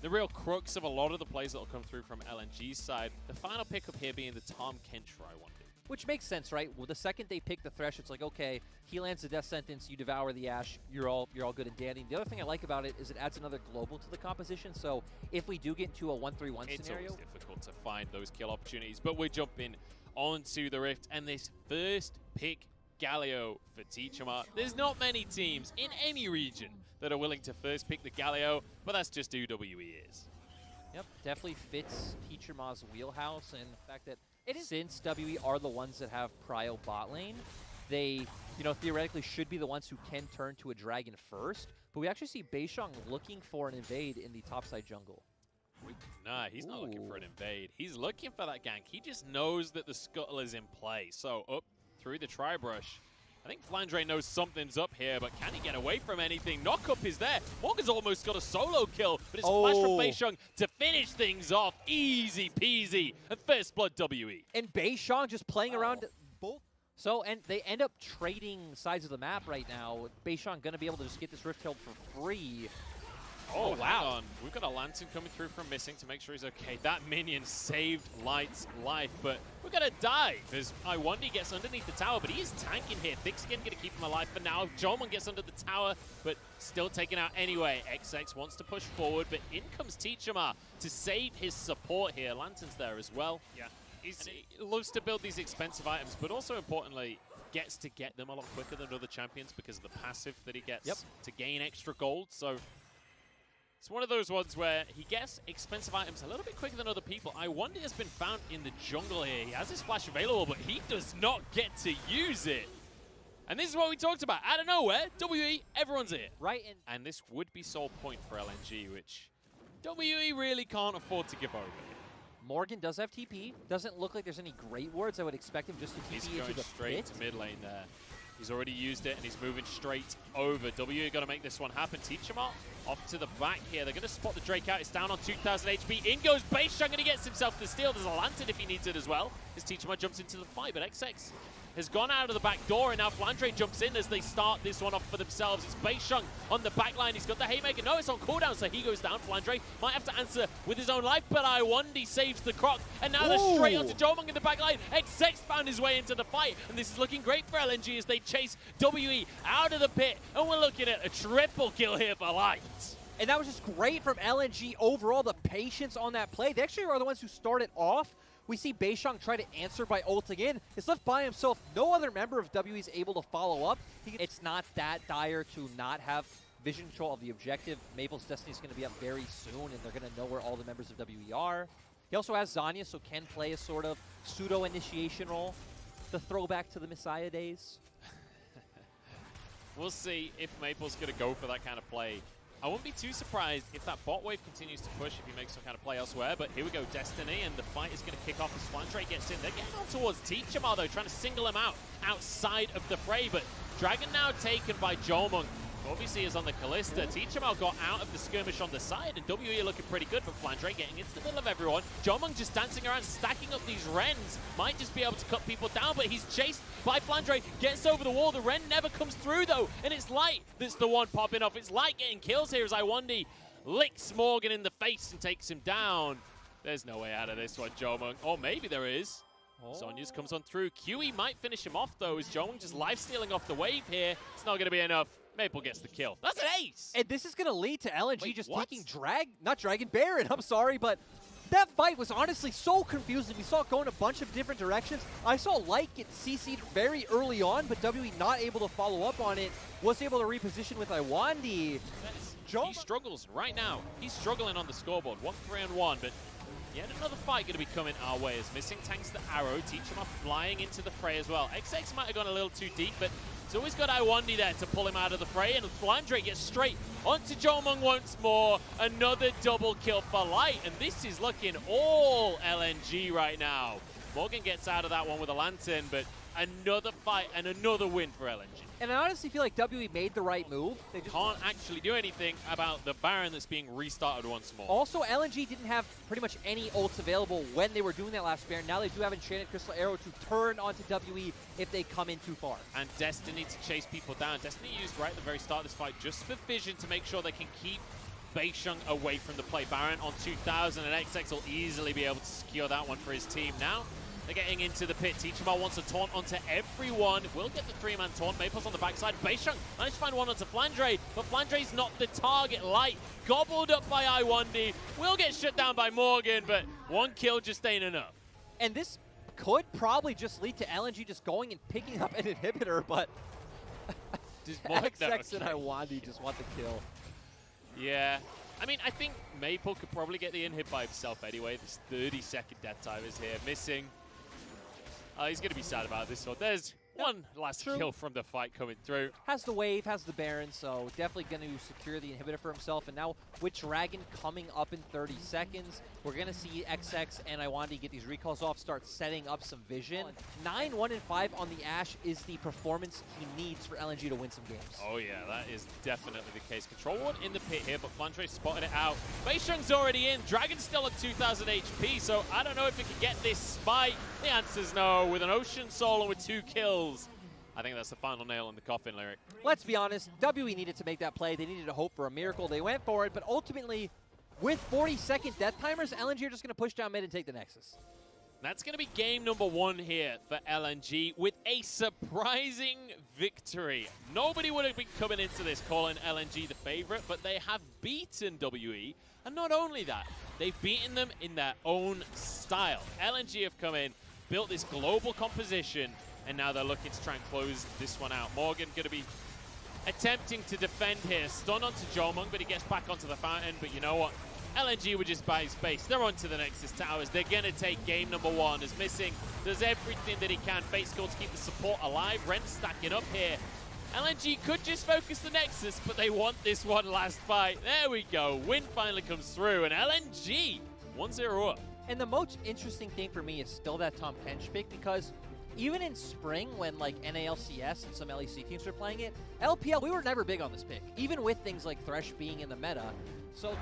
the real crux of a lot of the plays that will come through from LNG's side. The final pickup here being the Tom Kentra, I wonder. Which makes sense, right? Well, the second they pick the Thresh, it's like, okay, he lands the death sentence, you devour the Ashe, you're all good and dandy. The other thing I like about it is it adds another global to the composition. So if we do get into a 1-3-1 scenario, it's always difficult to find those kill opportunities. But we're jumping onto the Rift, and this first pick Galio for Teachama. There's not many teams in any region that are willing to first pick the Galio, but that's just who WE is. Yep, definitely fits Teachama's wheelhouse, and the fact that since WE are the ones that have prio bot lane, they, theoretically should be the ones who can turn to a dragon first. But we actually see Beishang looking for an invade in the topside jungle. Nah, he's not looking for an invade. He's looking for that gank. He just knows that the scuttle is in play. So up through the tri-brush. I think Flandre knows something's up here, but can he get away from anything? Knockup is there. Morgan's almost got a solo kill, but it's a flash from Beishang to finish things off. Easy peasy. And first blood WE. And Beishang just playing around both. So, and they end up trading sides of the map right now. Beishang going to be able to just get this Rift held for free. Oh, wow. We've got a Lantern coming through from Missing to make sure he's okay. That minion saved Light's life, but we're going to die as Iwandi gets underneath the tower, but he is tanking here. Thick Skin going to keep him alive for now. Jomon gets under the tower, but still taken out anyway. XX wants to push forward, but in comes Teachama to save his support here. Lantern's there as well. Yeah. He loves to build these expensive items, but also importantly, gets to get them a lot quicker than other champions because of the passive that he gets to gain extra gold. So it's one of those ones where he gets expensive items a little bit quicker than other people. Iwandi has been found in the jungle here. He has his flash available, but he does not get to use it. And this is what we talked about. Out of nowhere, WE, everyone's here. Right. And this would be soul point for LNG, which WE really can't afford to give over. Morgan does have TP. Doesn't look like there's any great wards. I would expect him just to TP into the pit. He's going straight to mid lane there. He's already used it, and he's moving straight over. WE got to make this one happen. Teachama off to the back here. They're going to spot the Drake out. It's down on 2,000 HP. In goes Beishang, and he gets himself the steal. There's a Lantern if he needs it as well. As Teachama jumps into the fight, but XX has gone out of the back door, and now Flandre jumps in as they start this one off for themselves. It's Beishang on the back line. He's got the Haymaker. No, it's on cooldown, so he goes down. Flandre might have to answer with his own life, but Iwandi saves the croc. And now they're straight onto Jomong in the back line. XX found his way into the fight, and this is looking great for LNG as they chase WE out of the pit. And we're looking at a triple kill here for Light. And that was just great from LNG overall, the patience on that play. They actually are the ones who started off. We see Beishang try to answer by ulting in. It's left by himself. No other member of WE is able to follow up. It's not that dire to not have vision control of the objective. Maple's Destiny is going to be up very soon, and they're going to know where all the members of WE are. He also has Zanya, so can play a sort of pseudo-initiation role. The throwback to the Messiah days. We'll see if Maple's going to go for that kind of play. I wouldn't be too surprised if that bot wave continues to push if he makes some kind of play elsewhere, but here we go, Destiny, and the fight is going to kick off as Flandre gets in. They're getting on towards Teachama, though, trying to single him out outside of the fray, but Dragon now taken by Jomong. Obviously is on the Kalista. Teachama got out of the skirmish on the side, and WE are looking pretty good, but Flandre getting into the middle of everyone. Jomong just dancing around, stacking up these Rens. Might just be able to cut people down, but he's chased by Flandre. Gets over the wall. The Ren never comes through, though, and it's Light that's the one popping off. It's Light getting kills here as Iwandi licks Morgan in the face and takes him down. There's no way out of this one, Jomong. Or maybe there is. Sonya's comes on through. QE might finish him off, though, as Jomong just life-stealing off the wave here. It's not going to be enough. Maple gets the kill. That's an ace! And this is going to lead to LNG taking Baron, I'm sorry, but that fight was honestly so confusing. We saw it go in a bunch of different directions. I saw Light get CC'd very early on, but WE not able to follow up on it. Was able to reposition with Iwandi. He struggles right now. He's struggling on the scoreboard. 1-3-1, but yet another fight going to be coming our way as Missing tanks the arrow. Teachama flying into the fray as well. XX might have gone a little too deep, but he's always got Iwandi there to pull him out of the fray, and Flandre gets straight onto Jomong once more. Another double kill for Light, and this is looking all LNG right now. Morgan gets out of that one with a Lantern, but another fight and another win for LNG. And I honestly feel like WE made the right move. They just can't actually do anything about the Baron that's being restarted once more. Also, LNG didn't have pretty much any ults available when they were doing that last Baron. Now they do have Enchanted Crystal Arrow to turn onto WE if they come in too far. And Destiny to chase people down. Destiny used right at the very start of this fight just for vision to make sure they can keep Beisheng away from the play. Baron on 2000, and XX will easily be able to secure that one for his team. Now they're getting into the pit. Teachable wants a taunt onto everyone. Will get the 3-man taunt. Maple's on the backside. Beisheng managed to find one onto Flandre, but Flandre's not the target. Light gobbled up by I1D. Will get shut down by Morgan, but one kill just ain't enough. And this could probably just lead to LNG just going and picking up an inhibitor, but XX and I1D just want the kill. Yeah. I mean, I think Maple could probably get the in-hit by himself anyway. This 30-second death time is here. Missing. He's going to be sad about this one. There's one last kill from the fight coming through. Has the wave, has the Baron, so definitely going to secure the inhibitor for himself. And now with Dragon coming up in 30 seconds, we're going to see XX and I1D get these recalls off, start setting up some vision. 9, 1, and 5 on the Ashe is the performance he needs for LNG to win some games. Oh yeah, that is definitely the case. Control Ward in the pit here, but Flandre spotted it out. Beisheng's already in. Dragon's still at 2,000 HP, so I don't know if he can get this spike. The answer's no. With an Ocean Soul and with 2 kills, I think that's the final nail in the coffin, Lyric. Let's be honest, WE needed to make that play. They needed to hope for a miracle. They went for it, but ultimately, with 40-second death timers, LNG are just going to push down mid and take the Nexus. That's going to be game number 1 here for LNG with a surprising victory. Nobody would have been coming into this calling LNG the favorite, but they have beaten WE. And not only that, they've beaten them in their own style. LNG have come in, built this global composition, and now they're looking to try and close this one out. Morgan going to be attempting to defend here. Stun onto Jomung, but he gets back onto the fountain. But you know what? LNG would just buy space. They're onto the Nexus Towers. They're going to take game number 1. As Missing does everything that he can. Fate Skull to keep the support alive. Ren stacking up here. LNG could just focus the Nexus, but they want this one last fight. There we go. Win finally comes through, and LNG 1-0 up. And the most interesting thing for me is still that Tom Kench pick, because even in spring, when like NALCS and some LEC teams were playing it, LPL, we were never big on this pick, even with things like Thresh being in the meta. So